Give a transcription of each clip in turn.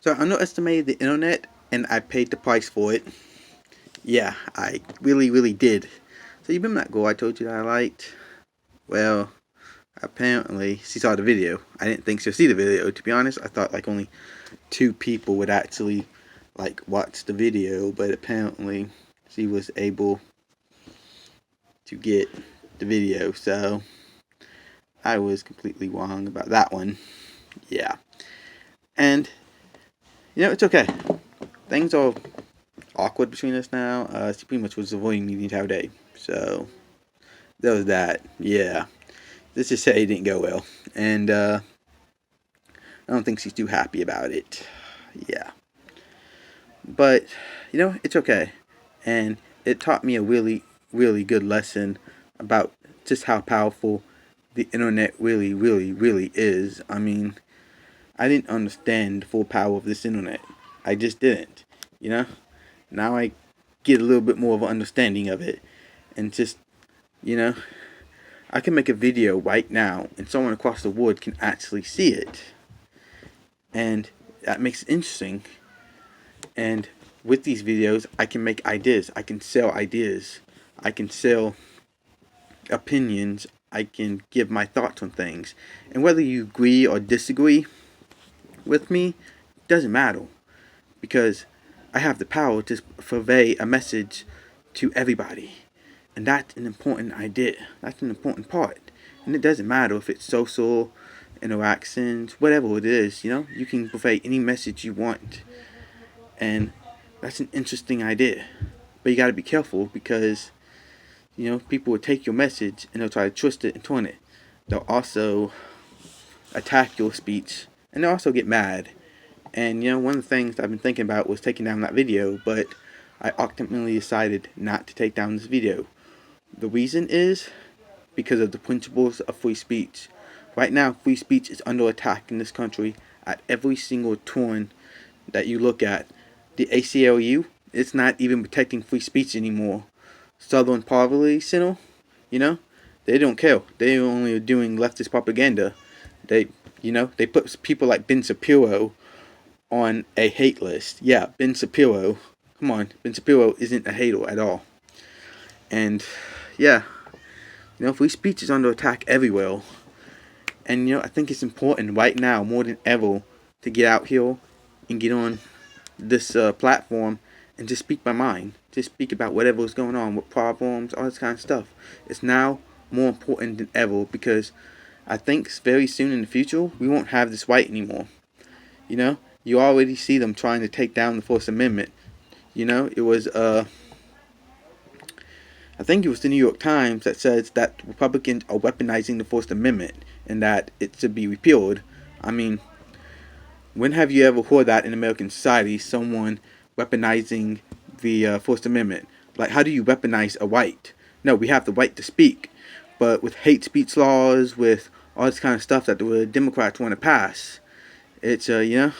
So I underestimated the internet and I paid the price for it. Yeah, I really did. So you remember that girl I told you that I liked? Well, apparently she saw the video. I didn't think she'll see the video, to be honest. I thought like only 2 people would actually like watch the video, but apparently she was able to get the video. So I was completely wrong about that one. Yeah. And it's okay. Things are awkward between us now. She pretty much was avoiding me the entire day. So that was that. Yeah. Let's just say it didn't go well. And I don't think she's too happy about it. Yeah. But, it's okay. And it taught me a really good lesson about just how powerful the internet really is. I mean, I didn't understand the full power of this internet. I just didn't. You know? Now I get a little bit more of an understanding of it. And just, you know, I can make a video right now and someone across the world can actually see it. And that makes it interesting. And with these videos, I can make ideas. I can sell ideas. I can sell opinions. I can give my thoughts on things. And whether you agree or disagree with me, doesn't matter. Because I have the power to convey a message to everybody. And that's an important idea. That's an important part. And it doesn't matter if it's social interactions, whatever it is, you can convey any message you want. And that's an interesting idea. But you got to be careful because, people will take your message and they'll try to twist it and turn it. They'll also attack your speech and they'll also get mad. And, one of the things I've been thinking about was taking down that video, but I ultimately decided not to take down this video. The reason is because of the principles of free speech. Right now, free speech is under attack in this country at every single turn that you look at. The ACLU, it's not even protecting free speech anymore. Southern Poverty Center, they don't care. They only are doing leftist propaganda. They, they put people like Ben Shapiro on a hate list. Yeah, Ben Shapiro. Come on, Ben Shapiro isn't a hater at all. And yeah, free speech is under attack everywhere. And I think it's important right now more than ever to get out here and get on this platform and just speak my mind. Just speak about whatever is going on with problems, all this kind of stuff. It's now more important than ever because I think very soon in the future we won't have this right anymore. You already see them trying to take down the First Amendment. It was I think it was the New York Times that says that Republicans are weaponizing the First Amendment and that it should be repealed. I mean, when have you ever heard that in American society, someone weaponizing the First Amendment? Like, how do you weaponize a right? No, we have the right to speak. But with hate speech laws, with all this kind of stuff that the Democrats want to pass, it's, they're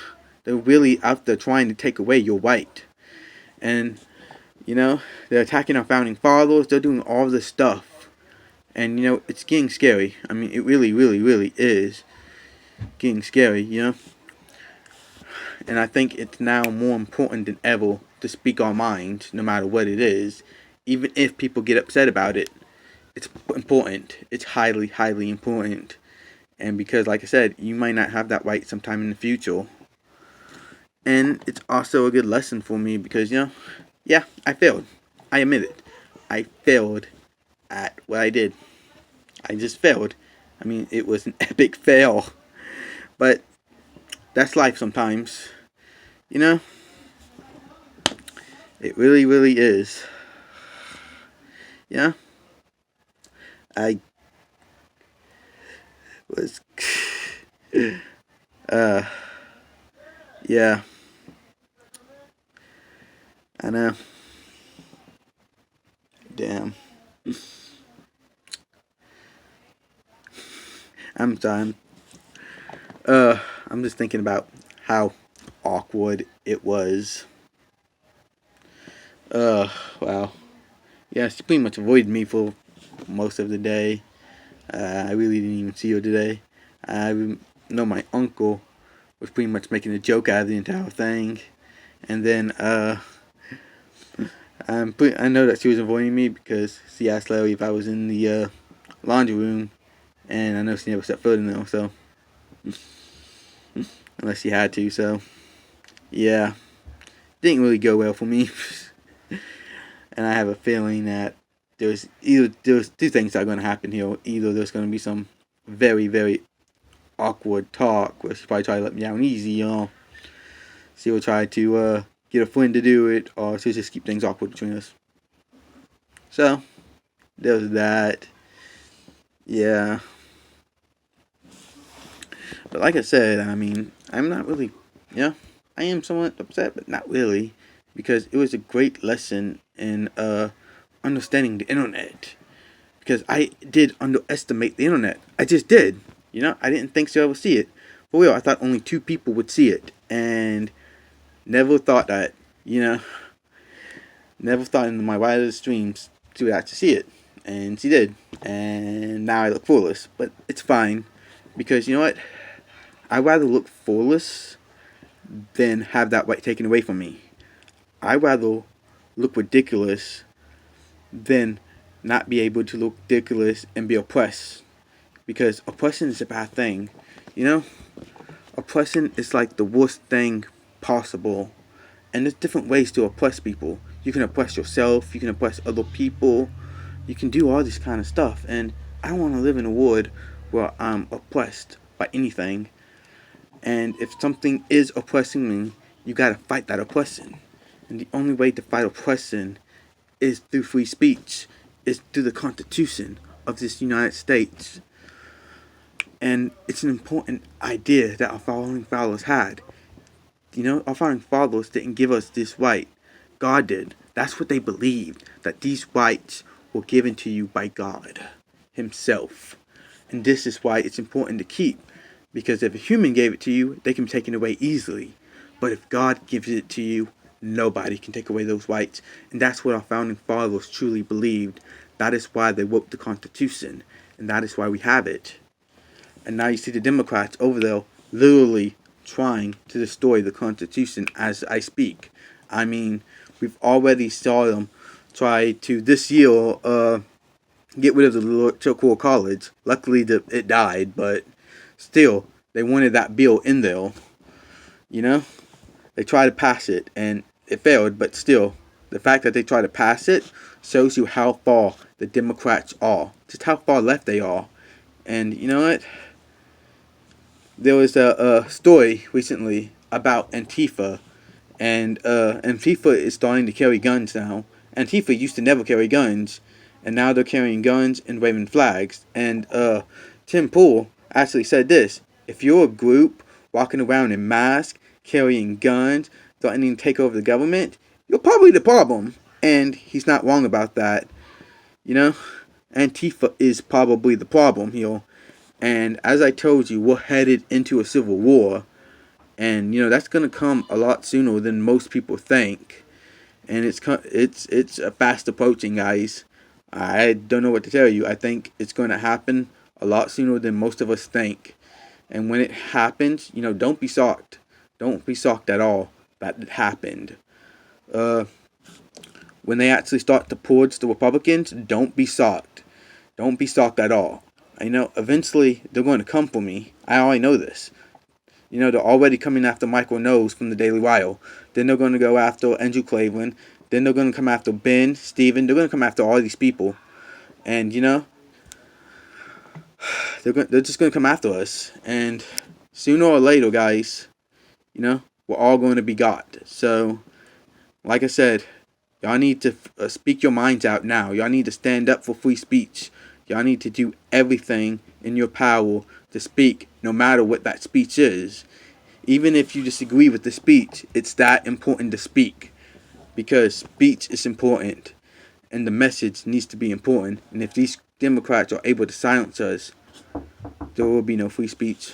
really out there trying to take away your right. And, they're attacking our founding fathers. They're doing all this stuff. And, it's getting scary. I mean, it really is getting scary, And I think it's now more important than ever to speak our mind, no matter what it is. Even if people get upset about it, it's important. It's highly important. And because, like I said, you might not have that right sometime in the future. And it's also a good lesson for me because, yeah, I failed. I admit it. I failed at what I did. I just failed. I mean, it was an epic fail. But that's life sometimes. It really is. Yeah. I was yeah. I know. Damn. I'm sorry. I'm just thinking about how awkward it was. Wow. Yeah, she pretty much avoided me for most of the day. I really didn't even see her today. I know my uncle was pretty much making a joke out of the entire thing. And then I know that she was avoiding me because she asked Larry if I was in the laundry room, and I know she never stepped foot in there, so unless she had to. So yeah, didn't really go well for me. And I have a feeling that there's two things that are going to happen here. Either there's going to be some very, very awkward talk where she probably try to let me down easy, she will try to get a friend to do it, or she'll just keep things awkward between us. So there's that. Yeah. But like I said, I mean, I'm not really, I am somewhat upset, but not really, because it was a great lesson in understanding the internet. Because I did underestimate the internet. I just did. I didn't think she'll ever see it. For real, I thought only 2 people would see it, and never thought that, never thought in my wildest dreams she would actually see it. And she did. And now I look foolish. But it's fine. Because you know what? I'd rather look foolish than have that right taken away from me. I'd rather look ridiculous than not be able to look ridiculous and be oppressed. Because oppression is a bad thing. Oppression is like the worst thing possible. And there's different ways to oppress people. You can oppress yourself. You can oppress other people. You can do all this kind of stuff. And I don't want to live in a world where I'm oppressed by anything. And if something is oppressing me, you gotta fight that oppression. And the only way to fight oppression is through free speech. Is through the Constitution of this United States. And it's an important idea that our founding fathers had. Our founding fathers didn't give us this right. God did. That's what they believed. That these rights were given to you by God Himself. And this is why it's important to keep. Because if a human gave it to you, they can be taken away easily. But if God gives it to you, nobody can take away those rights. And that's what our founding fathers truly believed. That is why they wrote the Constitution. And that is why we have it. And now you see the Democrats over there literally trying to destroy the Constitution as I speak. I mean, we've already saw them try to this year get rid of the electoral college. Luckily, it died, but still, they wanted that bill in there. They tried to pass it, and it failed, but still, the fact that they tried to pass it shows you how far the Democrats are. Just how far left they are. And you know what? There was a story recently about Antifa, and Antifa is starting to carry guns now. Antifa used to never carry guns, and now they're carrying guns and waving flags. And Tim Pool actually said this: if you're a group walking around in masks, carrying guns, threatening to take over the government, you're probably the problem. And he's not wrong about that. Antifa is probably the problem here. And as I told you, we're headed into a civil war. And, that's going to come a lot sooner than most people think. And it's fast approaching, guys. I don't know what to tell you. I think it's going to happen a lot sooner than most of us think. And when it happens, don't be shocked. Don't be shocked at all that it happened. When they actually start to purge the Republicans, don't be shocked. Don't be shocked at all. Eventually they're going to come for me. I already know this. They're already coming after Michael Knowles from the Daily Wire. Then they're going to go after Andrew Cleveland. Then they're going to come after Ben, Steven. They're going to come after all these people. And, they're just going to come after us. And sooner or later, guys, we're all going to be got. So, like I said, y'all need to speak your minds out now. Y'all need to stand up for free speech. Y'all need to do everything in your power to speak, no matter what that speech is. Even if you disagree with the speech, it's that important to speak. Because speech is important. And the message needs to be important. And if these Democrats are able to silence us, there will be no free speech.